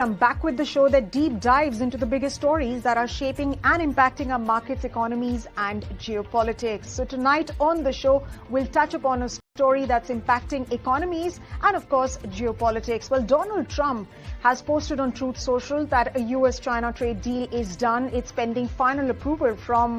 I'm back with the show that deep dives into the biggest stories that are shaping and impacting our markets, economies, and geopolitics. So tonight on the show, we'll touch upon a story that's impacting economies and, of course, geopolitics. Well, Donald Trump has posted on Truth Social that a US-China trade deal is done. It's pending final approval from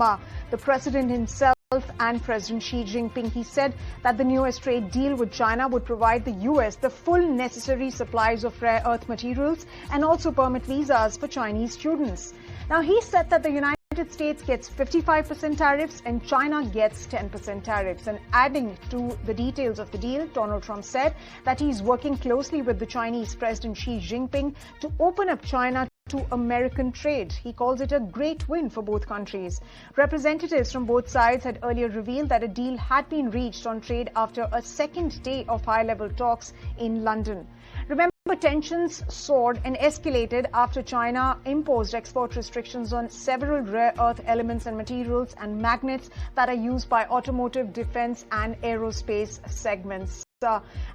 the president himself and President Xi Jinping. He said that the newest trade deal with China would provide the US the full necessary supplies of rare earth materials and also permit visas for Chinese students. Now, he said that the United States gets 55% tariffs and China gets 10% tariffs. And adding to the details of the deal, Donald Trump said that he's working closely with the Chinese President Xi Jinping to open up China to American trade. He calls it a great win for both countries. Representatives from both sides had earlier revealed that a deal had been reached on trade after a second day of high-level talks in London. Remember, tensions soared and escalated after China imposed export restrictions on several rare earth elements and materials and magnets that are used by automotive, defense and aerospace segments.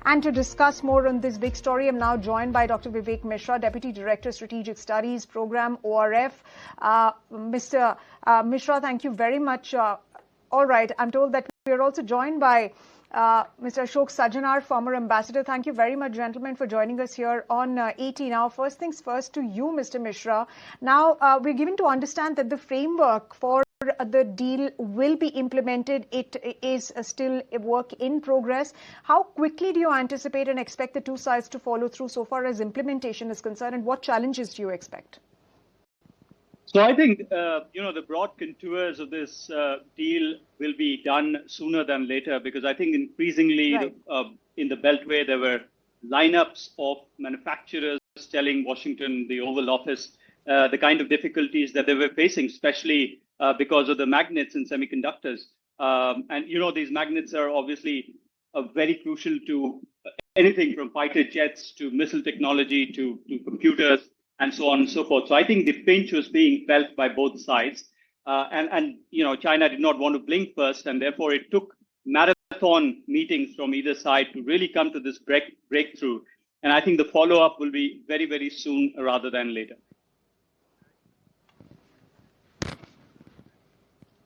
And to discuss more on this big story, I'm now joined by Dr. Vivek Mishra, Deputy Director, Strategic Studies Program, ORF. Mr. Mishra, thank you very much. All right, I'm told that we are also joined by Mr. Ashok Sajjanar, former ambassador. Thank you very much, gentlemen, for joining us here on ET. Now, first things first to you, Mr. Mishra. Now, we're given to understand that the framework for the deal will be implemented. It is still a work in progress. How quickly do you anticipate and expect the two sides to follow through so far as implementation is concerned, and what challenges do you expect? So I think, the broad contours of this deal will be done sooner than later, because I think increasingly in the Beltway, there were lineups of manufacturers telling Washington, the Oval Office, the kind of difficulties that they were facing, especially because of the magnets and semiconductors. These magnets are obviously very crucial to anything from fighter jets to missile technology to computers and so on and so forth. So I think the pinch was being felt by both sides. China did not want to blink first, and therefore it took marathon meetings from either side to really come to this breakthrough. And I think the follow-up will be very, very soon rather than later.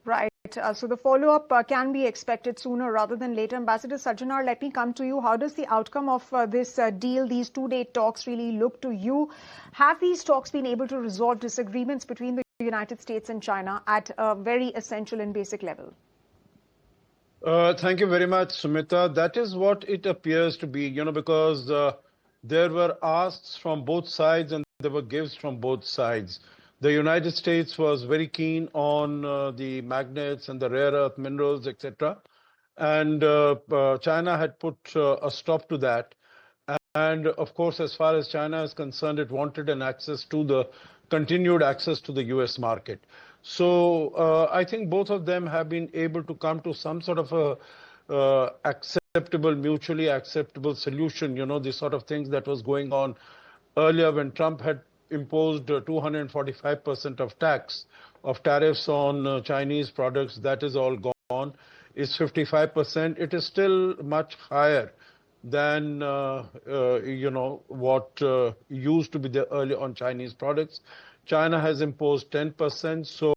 Right. So the follow-up can be expected sooner rather than later. Ambassador Sajjanar, let me come to you. How does the outcome of this deal, these two-day talks, really look to you? Have these talks been able to resolve disagreements between the United States and China at a very essential and basic level? Thank you very much, Sumita. That is what it appears to be, because there were asks from both sides and there were gives from both sides. The United States was very keen on the magnets and the rare earth minerals, etc. And China had put a stop to that. And of course, as far as China is concerned, it wanted an access to the continued access to the US market. So I think both of them have been able to come to some sort of a mutually acceptable solution, the sort of things that was going on earlier when Trump had imposed 245% of tariffs on Chinese products. That is all gone. It's 55%. It is still much higher than what used to be there earlier on Chinese products. China has imposed 10%.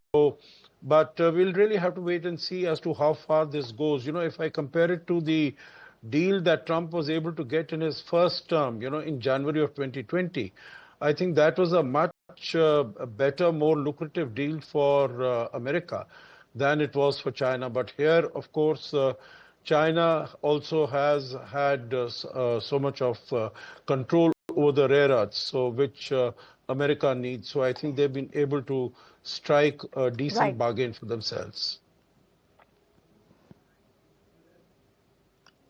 But we'll really have to wait and see as to how far this goes. If I compare it to the deal that Trump was able to get in his first term, in January of 2020, I think that was a much better, more lucrative deal for America than it was for China. But here, of course, China also has had so much of control over the rare earths, which America needs. So I think they've been able to strike a decent bargain for themselves.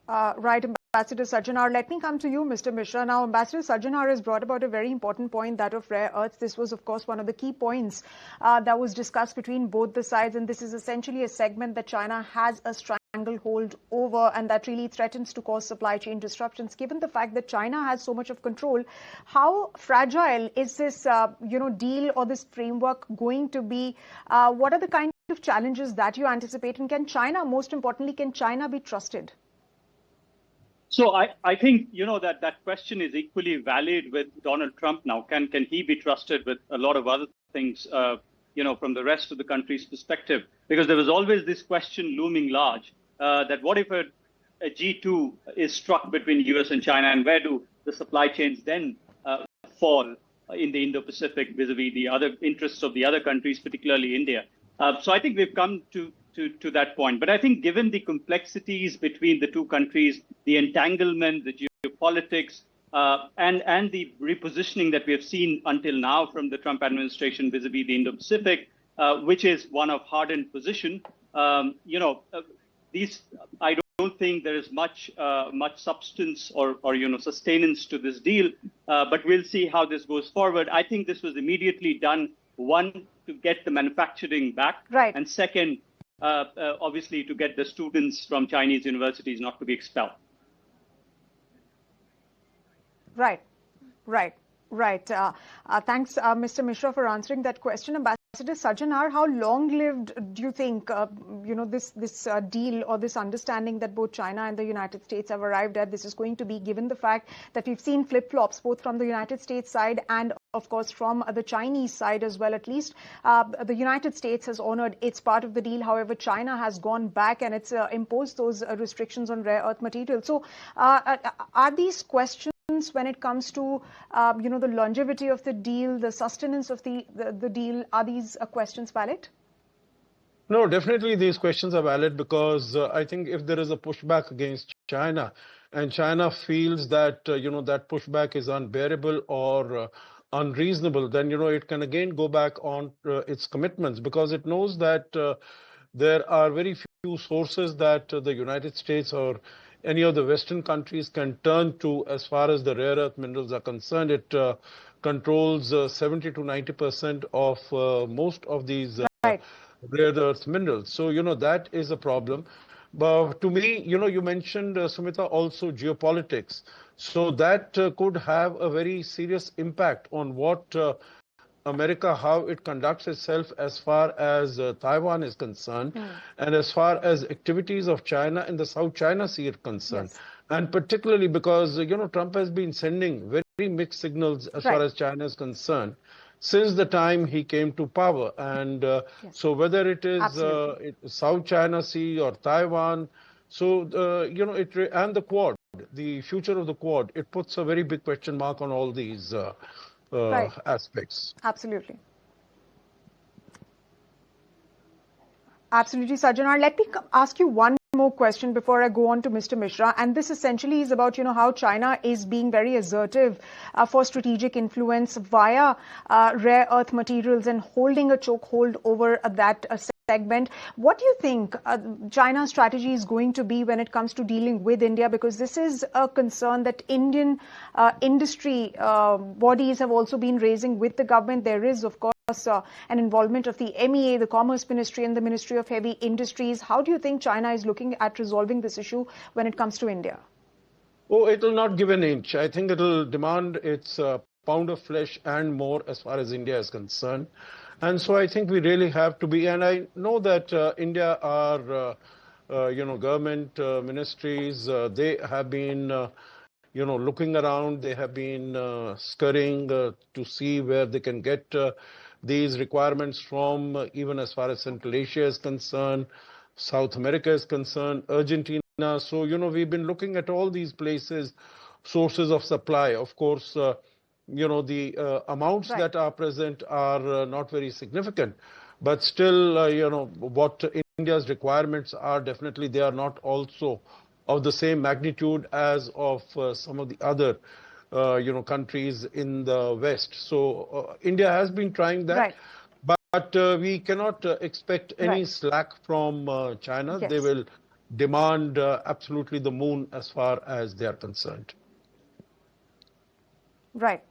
Right, Ambassador Sajjanar. Let me come to you, Mr. Mishra. Now, Ambassador Sajjanar has brought about a very important point, that of rare earths. This was, of course, one of the key points that was discussed between both the sides. And this is essentially a segment that China has a stranglehold over, and that really threatens to cause supply chain disruptions. Given the fact that China has so much of control, how fragile is this, deal or this framework going to be? What are the kind of challenges that you anticipate? And can China, most importantly, can China be trusted? So I think, that question is equally valid with Donald Trump now. Can he be trusted with a lot of other things, from the rest of the country's perspective? Because there was always this question looming large, that what if a G2 is struck between US and China, and where do the supply chains then fall in the Indo-Pacific vis-a-vis the other interests of the other countries, particularly India? So I think we've come to that point. But I think given the complexities between the two countries, the entanglement, the geopolitics, and the repositioning that we have seen until now from the Trump administration vis-a-vis the Indo-Pacific, which is one of hardened position, these I don't think there is much substance or sustenance to this deal. But we'll see how this goes forward. I think this was immediately done, one, to get the manufacturing back, right, and second, obviously, to get the students from Chinese universities not to be expelled. Right. Thanks, Mr. Mishra, for answering that question. Ambassador Sajjanar, how long-lived do you think, this deal or this understanding that both China and the United States have arrived at, this is going to be, given the fact that we've seen flip-flops both from the United States side and, of course, from the Chinese side as well? At least the United States has honored its part of the deal. However, China has gone back and it's imposed those restrictions on rare earth materials. So are these questions, when it comes to the longevity of the deal, the sustenance of the deal, are these questions valid? No, definitely these questions are valid, because I think if there is a pushback against China and China feels that that pushback is unbearable or unreasonable, then it can again go back on its commitments, because it knows that there are very few sources that the United States or any of the Western countries can turn to as far as the rare earth minerals are concerned. It controls 70 to 90% of most of these right, rare earth minerals. So, that is a problem. But to me, you mentioned, Sumita, also geopolitics. So that could have a very serious impact on what America, how it conducts itself as far as Taiwan is concerned, and as far as activities of China in the South China Sea are concerned. Yes. And particularly because, Trump has been sending very mixed signals as far as China is concerned since the time he came to power. And so whether it is South China Sea or Taiwan, so, and the Quad, the future of the Quad, it puts a very big question mark on all these aspects. Absolutely. Absolutely, Sajjanar. Let me ask you one more question before I go on to Mr. Mishra. And this essentially is about, how China is being very assertive for strategic influence via rare earth materials and holding a chokehold over that segment. What do you think China's strategy is going to be when it comes to dealing with India? Because this is a concern that Indian industry bodies have also been raising with the government. There is, of course, an involvement of the MEA, the Commerce Ministry, and the Ministry of Heavy Industries. How do you think China is looking at resolving this issue when it comes to India? Oh, it will not give an inch. I think it will demand its pound of flesh and more as far as India is concerned. And so I think we really have to be, and I know that India are, government ministries, they have been, looking around, they have been scurrying to see where they can get these requirements from, even as far as Central Asia is concerned, South America is concerned, Argentina. So, we've been looking at all these places, sources of supply. Of course, the amounts that are present are not very significant, but still, what India's requirements are, definitely they are not also of the same magnitude as of some of the other, countries in the West. So India has been trying that, but we cannot expect any slack from China. They will demand absolutely the moon as far as they are concerned. Right.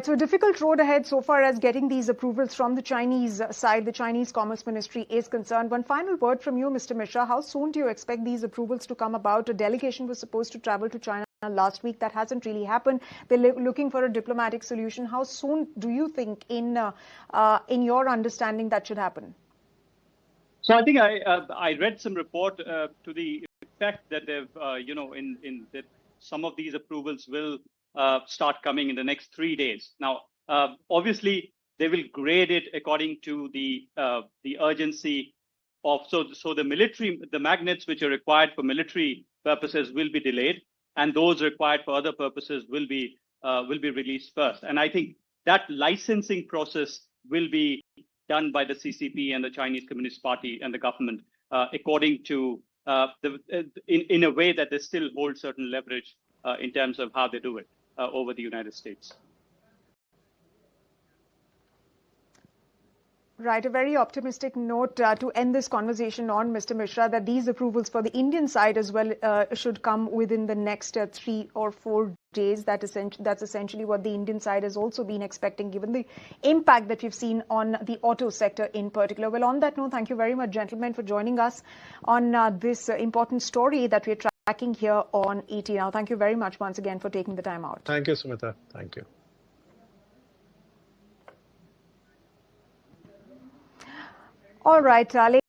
So a difficult road ahead so far as getting these approvals from the Chinese side, the Chinese Commerce Ministry is concerned. One final word from you, Mr. Mishra. How soon do you expect these approvals to come about? A delegation was supposed to travel to China last week. That hasn't really happened. They're looking for a diplomatic solution. How soon do you think, in your understanding, that should happen? So I think I read some report to the expect that they've, that some of these approvals will start coming in the next 3 days. Now, obviously, they will grade it according to the urgency of, so the magnets which are required for military purposes will be delayed, and those required for other purposes will be released first. And I think that licensing process will be done by the CCP and the Chinese Communist Party and the government according to in a way that they still hold certain leverage in terms of how they do it over the United States. Right, a very optimistic note to end this conversation on, Mr. Mishra, that these approvals for the Indian side as well should come within the next 3 or 4 days. That's essentially what the Indian side has also been expecting, given the impact that we've seen on the auto sector in particular. Well, on that note, thank you very much, gentlemen, for joining us on this important story that we're tracking here on ET Now. Thank you very much once again for taking the time out. Thank you, Sumita. Thank you. All right,